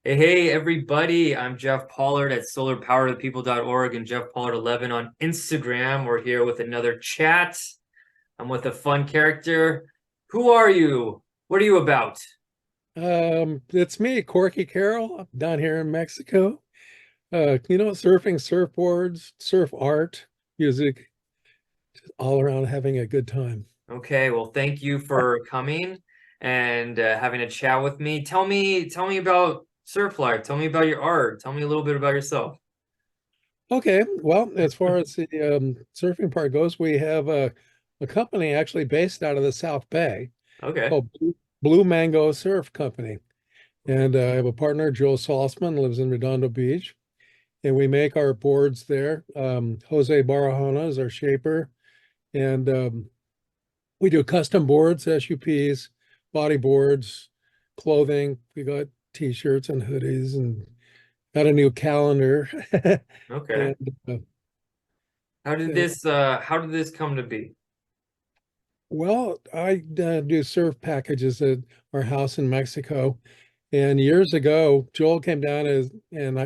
Hey, everybody. I'm Jeff Pollard at solarpowerthepeople.org and Jeff Pollard 11 on Instagram. We're here with another chat. I'm with a fun character. Who are you? What are you about? It's me, Corky Carroll, down here in Mexico. Surfing, surfboards, surf art, music, just all around having a good time. Okay, well, thank you for coming and having a chat with me. Tell me about surf life. Tell me about your art. Tell me a little bit about yourself. Okay, well, as far as the surfing part goes, we have a company actually based out of the South Bay Okay. called Blue Mango Surf Company. And I have a partner, Joe Salzman, lives in Redondo Beach, and we make our boards there. Jose Barahona is our shaper, and we do custom boards, SUPs, body boards, clothing. We got t-shirts and hoodies and got a new calendar. Okay. And uh, How did this come to be? I do surf packages at our house in Mexico. And years ago, Joel came down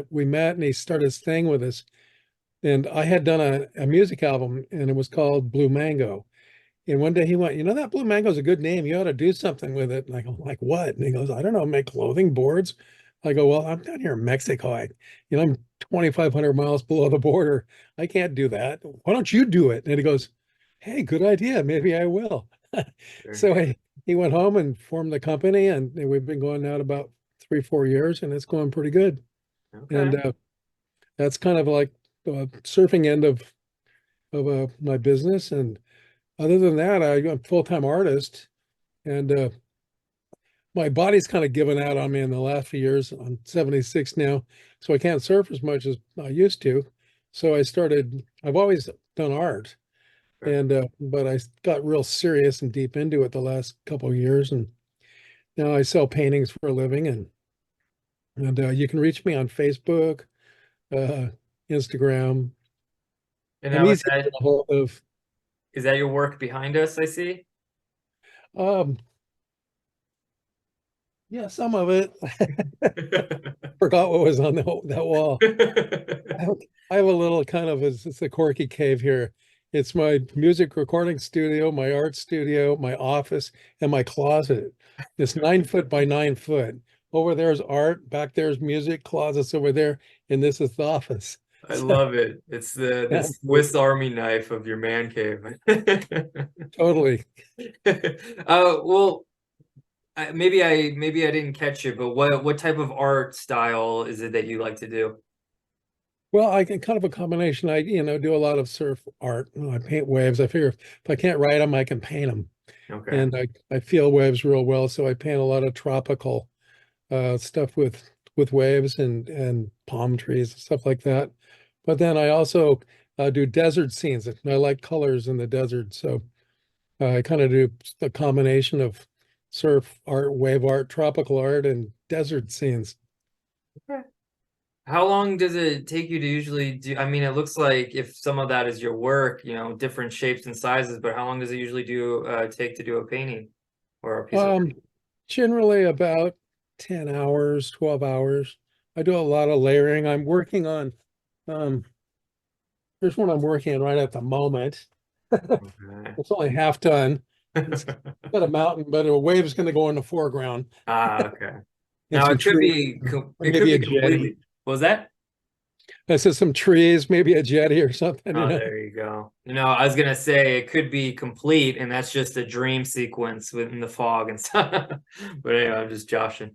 we met and he started staying with us. And I had done a music album and it was called Blue Mango. And one day he went, that Blue Mango is a good name. You ought to do something with it. And I go, like what? And he goes, I don't know, make clothing boards. I go, well, I'm down here in Mexico. I'm 2,500 miles below the border. I can't do that. Why don't you do it? And he goes, hey, good idea. Maybe I will. Sure. So he went home and formed the company, and we've been going now about 3, 4 years, and it's going pretty good. Okay. And that's kind of like the surfing end of my business. And other than that, I'm a full-time artist, and my body's kind of given out on me in the last few years. I'm 76 now, so I can't surf as much as I used to. So I've always done art, Sure. and but I got real serious and deep into it the last couple of years, and now I sell paintings for a living, and you can reach me on Facebook, uh, Instagram. And I'm now easy to get a hold of. is that your work behind us, I see? Um, yeah, some of it. Forgot what was on that wall. I have, I have a little kind of it's a quirky cave here. It's my music recording studio, my art studio, my office, and my closet. It's 9 foot by 9 foot. Over there's art, back there's music, closets over there, and this is the office. I So love it. It's the yeah, Swiss Army knife of your man cave. totally. Well, maybe I didn't catch it, but what type of art style is it that you like to do? Well, I can kind of a combination. I, do a lot of surf art. I paint waves. I figure if I can't write them, I can paint them. Okay. And I feel waves real well, so I paint a lot of tropical stuff with waves and palm trees and stuff like that. But then I also do desert scenes. I like colors in the desert, so I kind of do the combination of surf art, wave art, tropical art, and desert scenes. Okay. How long does it take you to usually do? I mean, it looks like if some of that is your work, different shapes and sizes, but how long does it usually take to do a painting or a piece of Um, Generally about 10 hours, 12 hours. I do a lot of layering. Um, there's one I'm working on right at the moment. art? It's only half done. It's Okay. got a mountain, but a wave's going to go in the foreground Ah, okay. and Now some trees, or it could maybe be a jetty. completely. What was that? I said some trees, maybe a jetty or something, Oh, there you go. I was gonna say it could be complete, and that's just a dream sequence within the fog and stuff. But anyway, I'm just joshing.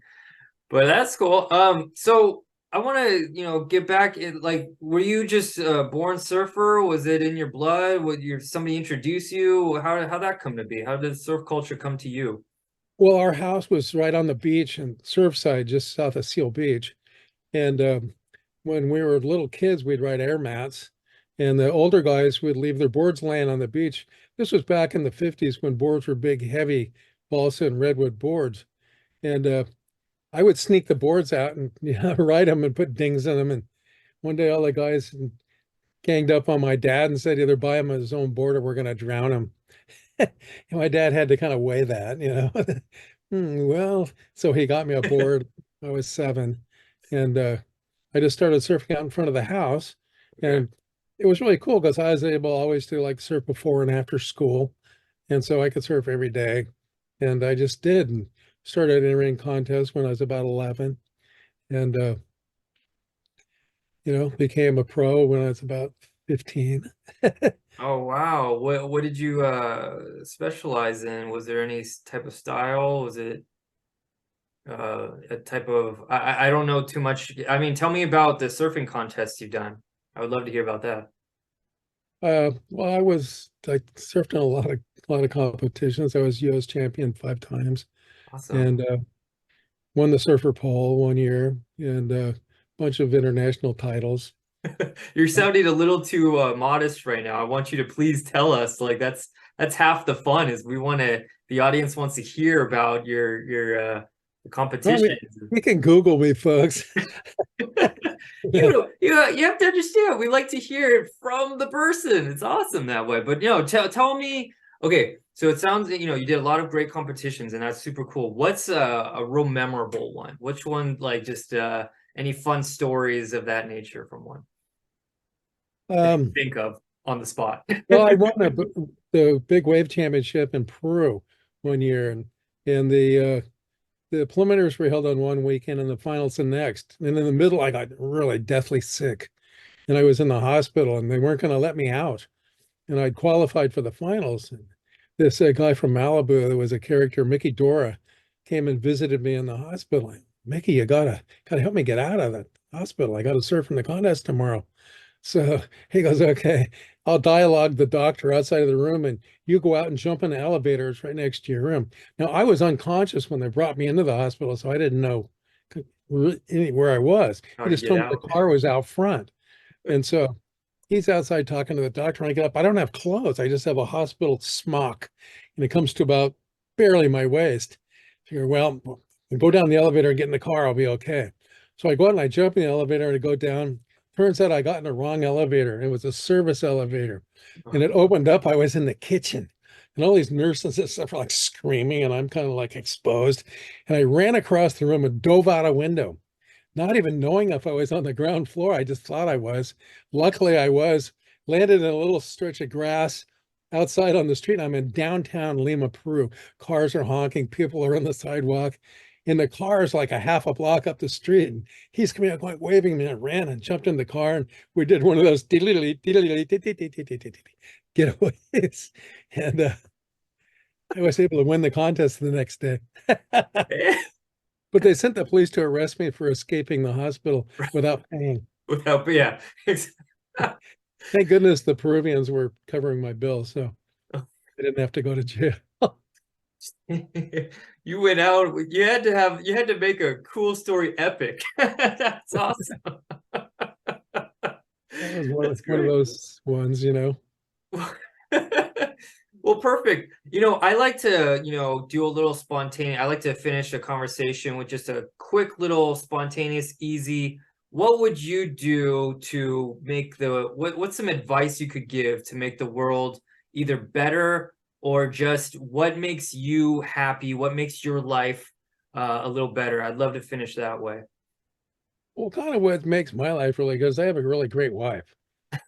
But that's cool. So I want to, get back. Like, were you just a born surfer? Was it in your blood? Would somebody introduce you? How that come to be? How did surf culture come to you? Well, our house was right on the beach in Surfside, just south of Seal Beach. And when we were little kids, we'd ride air mats, and the older guys would leave their boards laying on the beach. This was back in the 50s when boards were big, heavy balsa and redwood boards. And I would sneak the boards out and ride them and put dings in them. And one day, all the guys ganged up on my dad and said either buy him his own board or we're going to drown him. And my dad had to kind of weigh that. Well, so he got me a board. I was 7, and I just started surfing out in front of the house, Okay. and it was really cool because I was able always to like surf before and after school, and so I could surf every day, and I just did and started entering contests when I was about 11, and became a pro when I was about 15. Oh wow. What did you specialize in? Was there any type of style? Was it a type of I don't know too much. I mean, tell me about the surfing contests you've done. I would love to hear about that. Well, I surfed in a lot of competitions. I was U.S. champion 5 times, Awesome. and won the surfer pole one year, and a bunch of international titles. You're sounding a little too modest right now. I want you to please tell us. Like that's half the fun is we want to the audience wants to hear about your Well, competitions. you can Google me, folks. You have to understand. We like to hear it from the person. It's awesome that way. But tell me. Okay, so it sounds you did a lot of great competitions, and that's super cool. What's a real memorable one? Which one like just any fun stories of that nature from one that you Um, think of on the spot? well, I won the big wave championship in Peru one year, and the preliminaries were held on one weekend and the finals the next. And in the middle, I got really deathly sick, and I was in the hospital, and they weren't going to let me out. And I'd qualified for the finals. And this guy from Malibu, that was a character, Mickey Dora, came and visited me in the hospital. Mickey, you gotta help me get out of the hospital. I got to surf in the contest tomorrow. So he goes, okay, I'll dialogue the doctor outside of the room, and you go out and jump in the elevator. It's right next to your room. Now, I was unconscious when they brought me into the hospital, so I didn't know where I was. How He to just get told me the out? car was out front. And so he's outside talking to the doctor. And I get up. I don't have clothes. I just have a hospital smock. And it comes to about barely my waist. I figure, well, go down the elevator and get in the car. I'll be okay. So I go out and I jump in the elevator and I go down. Turns out I got in the wrong elevator. It was a service elevator. And it opened up. I was in the kitchen. And all these nurses and stuff are like screaming. And I'm kind of like exposed. And I ran across the room and dove out a window, not even knowing if I was on the ground floor. I just thought I was. Luckily, I was. Landed in a little stretch of grass outside on the street. I'm in downtown Lima, Peru. Cars are honking. People are on the sidewalk. And the car is like a half a block up the street. And he's coming out, going, waving me. I ran and jumped in the car. And we did one of those getaways. And I was able to win the contest the next day. But they sent the police to arrest me for escaping the hospital without paying. Without, yeah. Thank goodness the Peruvians were covering my bill, so I didn't have to go to jail. You went out, you had to make a cool story epic. That's awesome. That was one of, That's one of great. those ones. Well, perfect. I like to, do a little spontaneous. I like to finish a conversation with just a quick little spontaneous, easy. What would you do to make what's some advice you could give to make the world either better or just what makes you happy? What makes your life a little better? I'd love to finish that way. Well, kind of what makes my life really good is I have a really great wife.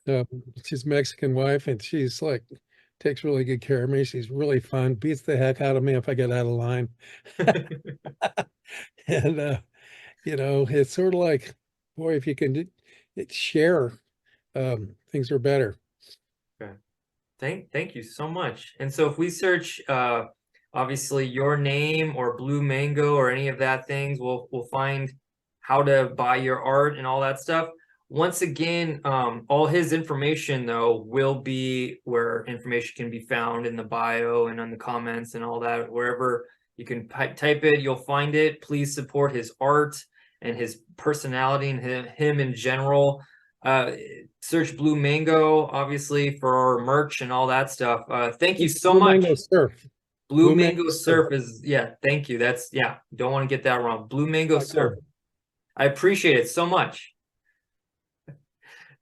Uh, she's a Mexican wife, and she's like takes really good care of me. She's really fun, beats the heck out of me if I get out of line. And it's sort of like, boy, if you can share, things are better. Okay. Thank you so much. And so if we search obviously your name or Blue Mango or any of that things, we'll find how to buy your art and all that stuff. Once again, all his information though will be where information can be found in the bio and on the comments and all that. Wherever you can type it, you'll find it. Please support his art and his personality and him in general. Uh, Search Blue Mango, obviously, for our merch and all that stuff. Thank you so Blue Mango much. Surf. Blue Blue Mango Mango Surf. Surf is, yeah, thank you. Yeah, don't want to get that wrong. Blue Mango Surf. .com. I appreciate it so much.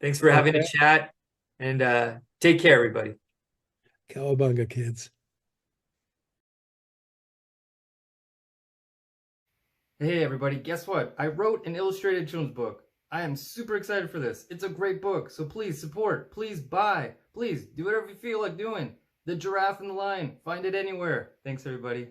Thanks for having a Okay. chat and take care, everybody. Cowabunga, kids. Hey everybody, guess what? I wrote an illustrated children's book. I am super excited for this. It's a great book, so please support, please buy, please do whatever you feel like doing. The Giraffe and the Lion, find it anywhere. Thanks everybody.